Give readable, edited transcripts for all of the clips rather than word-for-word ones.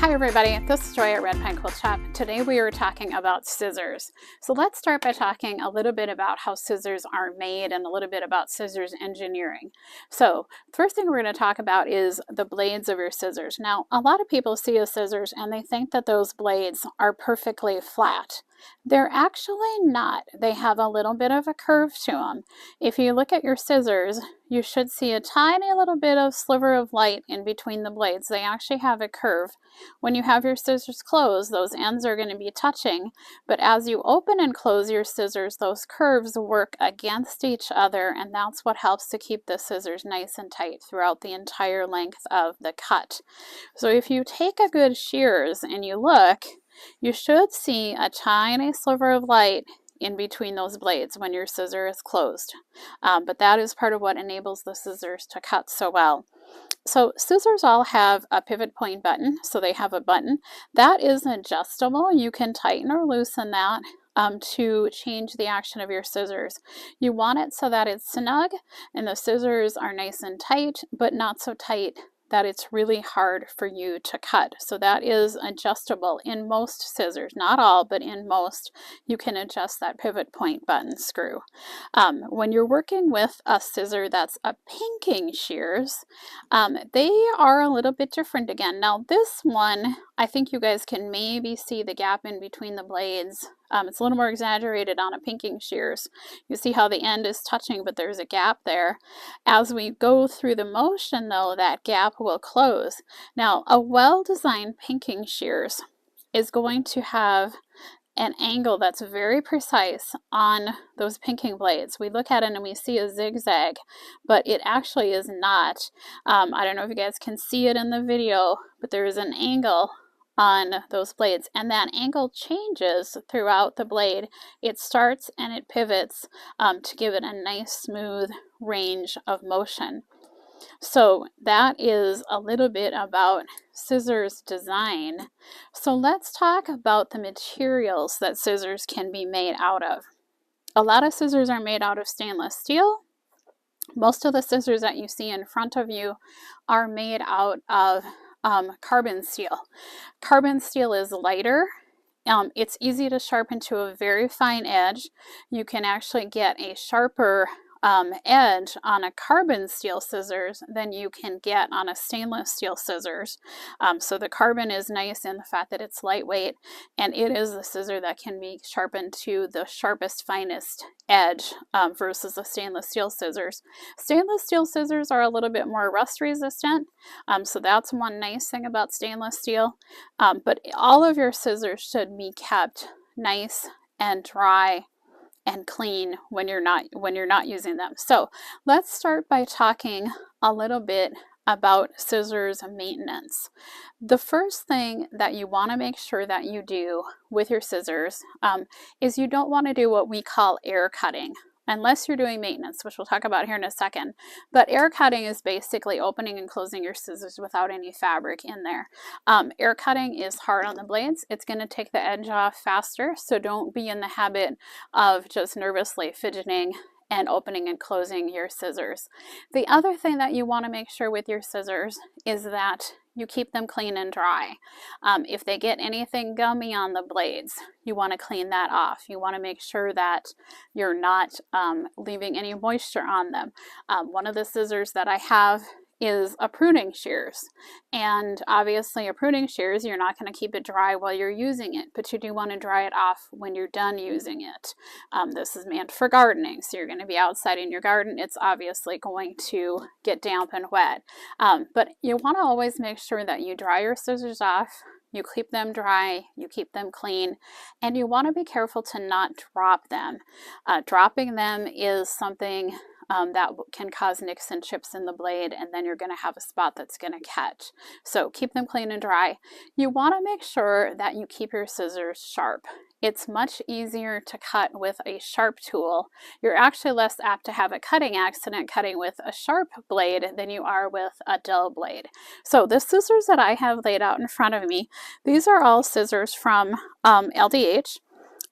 Hi everybody, this is Joy at Red Pine Quilt Shop. Today we are talking about scissors. So let's start by talking a little bit about how scissors are made and a little bit about scissors engineering. So first thing we're going to talk about is the blades of your scissors. Now a lot of people see a scissors and they think that those blades are perfectly flat. They're actually not. They have a little bit of a curve to them. If you look at your scissors, you should see a tiny little bit of sliver of light in between the blades. They actually have a curve. When you have your scissors closed, those ends are going to be touching, but as you open and close your scissors, those curves work against each other, and that's what helps to keep the scissors nice and tight throughout the entire length of the cut. So if you take a good shears and you look, you should see a tiny sliver of light in between those blades when your scissor is closed. But that is part of what enables the scissors to cut so well. So scissors all have a pivot point button, so they have a button that is adjustable. You can tighten or loosen that to change the action of your scissors. You want it so that it's snug and the scissors are nice and tight, but not so tight that it's really hard for you to cut. So that is adjustable in most scissors, not all, but in most you can adjust that pivot point button screw. When you're working with a scissor that's a pinking shears, they are a little bit different again. Now this one, I think you guys can maybe see the gap in between the blades. It's a little more exaggerated on a pinking shears. You see how the end is touching, but there's a gap there. As we go through the motion though, that gap will close. Now a well-designed pinking shears is going to have an angle that's very precise on those pinking blades. We look at it and we see a zigzag, but it actually is not. I don't know if you guys can see it in the video, but there is an angle on those blades, and that angle changes throughout the blade. It starts and it pivots to give it a nice smooth range of motion. So that is a little bit about scissors design. So let's talk about the materials that scissors can be made out of. A lot of scissors are made out of stainless steel. Most of the scissors that you see in front of you are made out of carbon steel. Carbon steel is lighter. It's easy to sharpen to a very fine edge. You can actually get a sharper edge on a carbon steel scissors than you can get on a stainless steel scissors. So the carbon is nice in the fact that it's lightweight, and it is the scissor that can be sharpened to the sharpest, finest edge versus the stainless steel scissors. Stainless steel scissors are a little bit more rust resistant, so that's one nice thing about stainless steel. But all of your scissors should be kept nice and dry and clean when you're not using them. So let's start by talking a little bit about scissors maintenance. The first thing that you want to make sure that you do with your scissors is you don't want to do what we call air cutting, unless you're doing maintenance, which we'll talk about here in a second. But air cutting is basically opening and closing your scissors without any fabric in there. Air cutting is hard on the blades. It's going to take the edge off faster, so don't be in the habit of just nervously fidgeting and opening and closing your scissors. The other thing that you want to make sure with your scissors is that you keep them clean and dry. If they get anything gummy on the blades, you want to clean that off. You want to make sure that you're not leaving any moisture on them. One of the scissors that I have is a pruning shears, and obviously a pruning shears, you're not going to keep it dry while you're using it, but you do want to dry it off when you're done using it. This is meant for gardening, so you're going to be outside in your garden. It's obviously going to get damp and wet, but you want to always make sure that you dry your scissors off, you keep them dry, you keep them clean, and you want to be careful to not drop them. Dropping them is something that can cause nicks and chips in the blade, and then you're going to have a spot that's going to catch. So keep them clean and dry. You want to make sure that you keep your scissors sharp. It's much easier to cut with a sharp tool. You're actually less apt to have a cutting accident cutting with a sharp blade than you are with a dull blade. So the scissors that I have laid out in front of me, these are all scissors from LDH.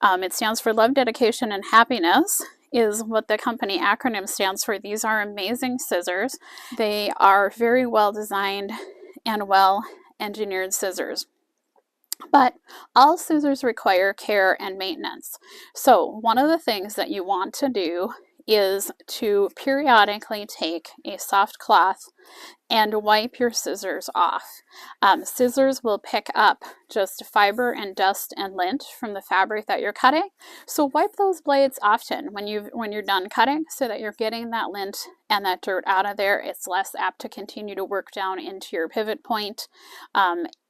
It stands for Love, Dedication, and Happiness, is what the company acronym stands for. These are amazing scissors. They are very well designed and well engineered scissors. But all scissors require care and maintenance. So one of the things that you want to do is to periodically take a soft cloth and wipe your scissors off. Scissors will pick up just fiber and dust and lint from the fabric that you're cutting. So wipe those blades often when you're done cutting, so that you're getting that lint and that dirt out of there. It's less apt to continue to work down into your pivot point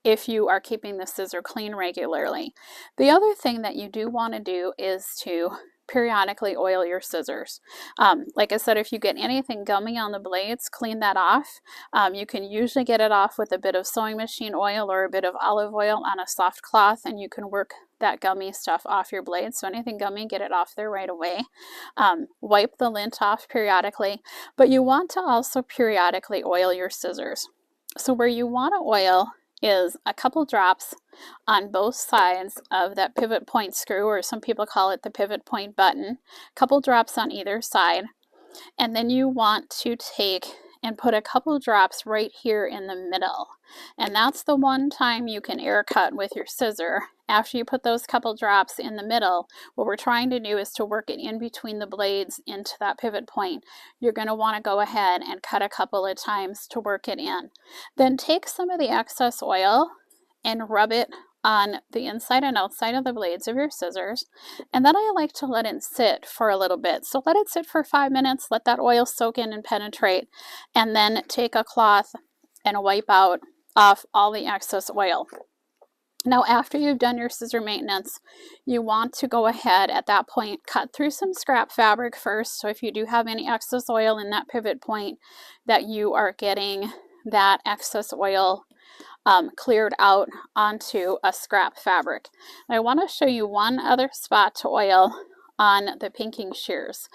if you are keeping the scissor clean regularly. The other thing that you do want to do is to periodically oil your scissors. Like I said, if you get anything gummy on the blades, clean that off. You can usually get it off with a bit of sewing machine oil or a bit of olive oil on a soft cloth, and you can work that gummy stuff off your blades. So anything gummy, get it off there right away. Wipe the lint off periodically, but you want to also periodically oil your scissors. So where you want to oil is a couple drops on both sides of that pivot point screw, or some people call it the pivot point button. A couple drops on either side. And then you want to take and put a couple drops right here in the middle. And that's the one time you can air cut with your scissor. After you put those couple drops in the middle, what we're trying to do is to work it in between the blades into that pivot point. You're going to want to go ahead and cut a couple of times to work it in. Then take some of the excess oil and rub it on the inside and outside of the blades of your scissors. And then I like to let it sit for a little bit. So let it sit for 5 minutes, let that oil soak in and penetrate, and then take a cloth and wipe off all the excess oil. Now, after you've done your scissor maintenance, you want to go ahead at that point, cut through some scrap fabric first. So if you do have any excess oil in that pivot point, that you are getting that excess oil cleared out onto a scrap fabric. And I want to show you one other spot to oil on the pinking shears.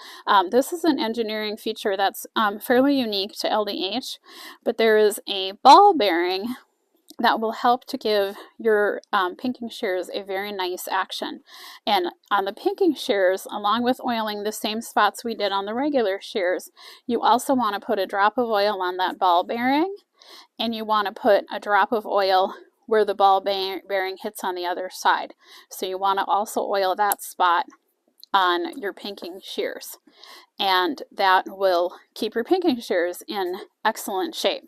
This is an engineering feature that's fairly unique to LDH, but there is a ball bearing that will help to give your pinking shears a very nice action. And on the pinking shears, along with oiling the same spots we did on the regular shears, you also want to put a drop of oil on that ball bearing, and you want to put a drop of oil where the ball bearing hits on the other side. So you want to also oil that spot on your pinking shears, and that will keep your pinking shears in excellent shape.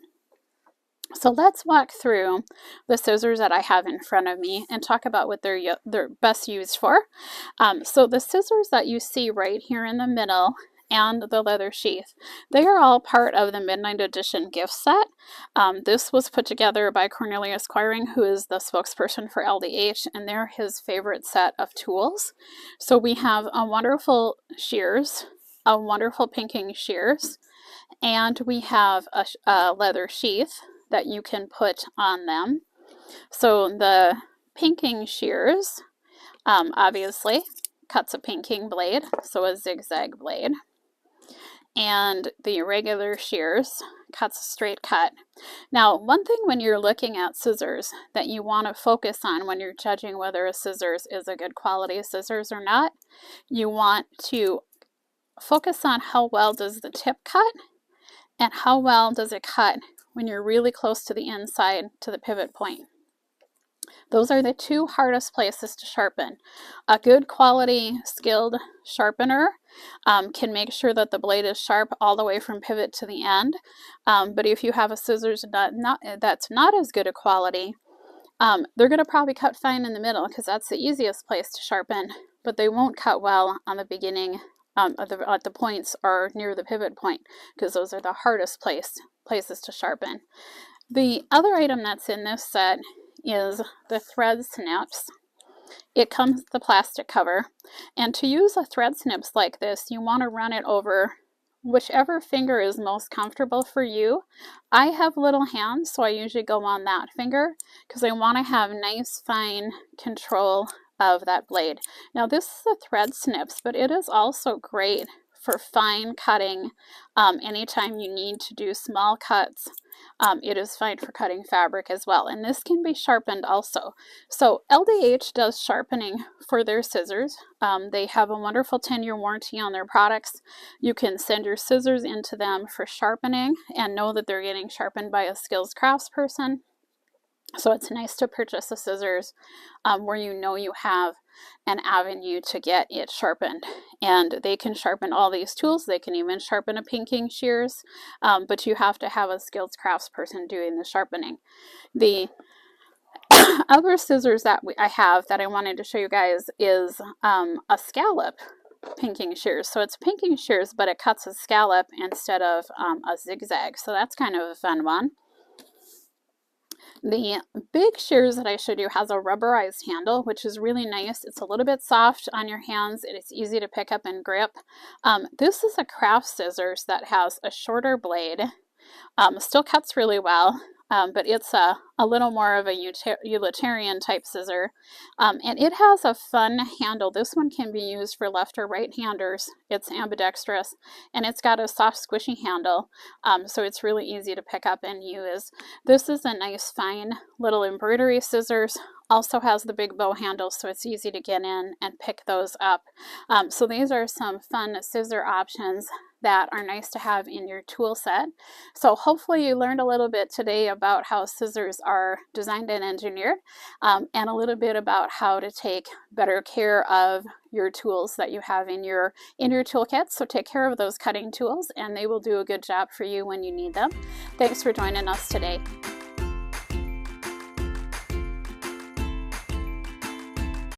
So let's walk through the scissors that I have in front of me and talk about what they're best used for. So the scissors that you see right here in the middle and the leather sheath, they are all part of the Midnight Edition gift set. This was put together by Cornelius Quiring, who is the spokesperson for LDH, and they're his favorite set of tools. So we have a wonderful shears, a wonderful pinking shears, and we have a leather sheath that you can put on them. So the pinking shears obviously cuts a pinking blade, so a zigzag blade. And the regular shears cuts a straight cut. Now, one thing when you're looking at scissors that you want to focus on when you're judging whether a scissors is a good quality scissors or not, you want to focus on how well does the tip cut and how well does it cut when you're really close to the inside to the pivot point. Those are the two hardest places to sharpen. A good quality skilled sharpener can make sure that the blade is sharp all the way from pivot to the end. But if you have a scissors that's not as good a quality, they're going to probably cut fine in the middle because that's the easiest place to sharpen, but they won't cut well on the beginning at the points or near the pivot point, because those are the hardest places to sharpen. The other item that's in this set is the thread snips. It comes with the plastic cover, and to use a thread snips like this, you want to run it over whichever finger is most comfortable for you. I have little hands, so I usually go on that finger because I want to have nice fine control of that blade. Now this is a thread snips, but it is also great for fine cutting. Anytime you need to do small cuts, it is fine for cutting fabric as well, and this can be sharpened also. So LDH does sharpening for their scissors. They have a wonderful 10-year warranty on their products. You can send your scissors into them for sharpening and know that they're getting sharpened by a skilled craftsperson. So it's nice to purchase the scissors where you know you have an avenue to get it sharpened. And they can sharpen all these tools. They can even sharpen a pinking shears, but you have to have a skilled craftsperson doing the sharpening. The other scissors that I have that I wanted to show you guys is a scallop pinking shears. So it's pinking shears, but it cuts a scallop instead of a zigzag. So that's kind of a fun one. The big shears that I showed you has a rubberized handle, which is really nice. It's a little bit soft on your hands and it's easy to pick up and grip. This is a craft scissors that has a shorter blade. Still cuts really well, but it's a little more of a utilitarian type scissor. And it has a fun handle. This one can be used for left or right handers. It's ambidextrous, and it's got a soft squishy handle, so it's really easy to pick up and use. This is a nice fine little embroidery scissors. Also has the big bow handle, so it's easy to get in and pick those up. So these are some fun scissor options that are nice to have in your tool set. So hopefully you learned a little bit today about how scissors are designed and engineered, and a little bit about how to take better care of your tools that you have in your toolkit. So take care of those cutting tools and they will do a good job for you when you need them. Thanks for joining us today.